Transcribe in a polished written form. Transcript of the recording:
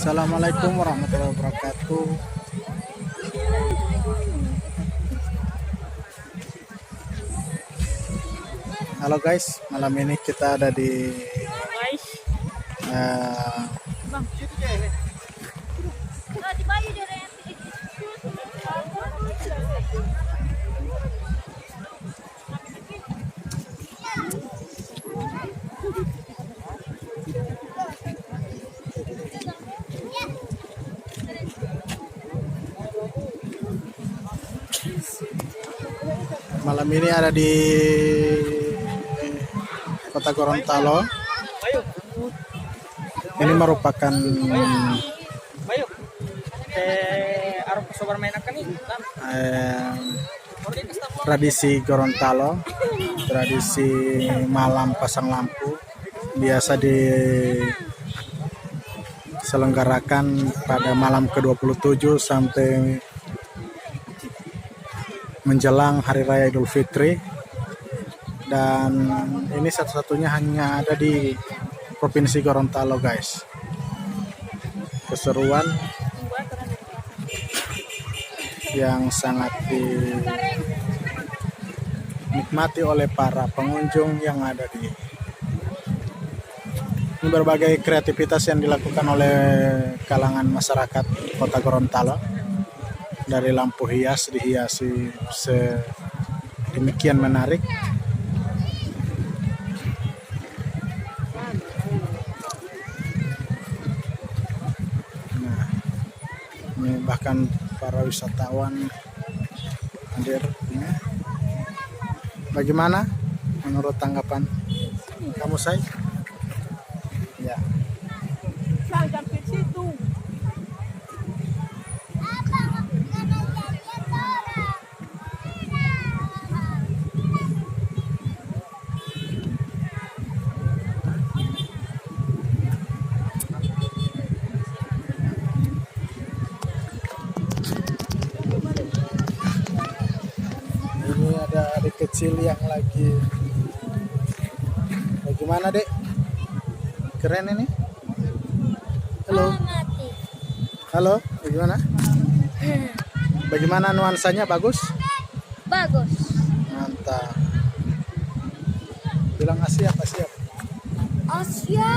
Assalamualaikum warahmatullahi wabarakatuh. Halo guys, malam ini kita ada di eh, malam ini ada di Kota Gorontalo. Ini merupakan tradisi Gorontalo, tradisi malam pasang lampu, biasa diselenggarakan pada malam ke-27 sampai menjelang Hari Raya Idul Fitri, dan ini satu-satunya hanya ada di Provinsi Gorontalo guys. Keseruan yang sangat dinikmati oleh para pengunjung yang ada di ini. Berbagai kreativitas yang dilakukan oleh kalangan masyarakat Kota Gorontalo. Dari lampu hias dihiasi sedemikian menarik. Nah, ini bahkan para wisatawan hadir. Bagaimana menurut tanggapan kamu, Say? Ya. Sampai situ. Ini ada adik kecil yang lagi. Bagaimana, Dek? Keren ini. Halo. Halo, bagaimana? Bagaimana nuansanya, bagus? Bagus. Mantap. Bilang Asia apa siap? Asia.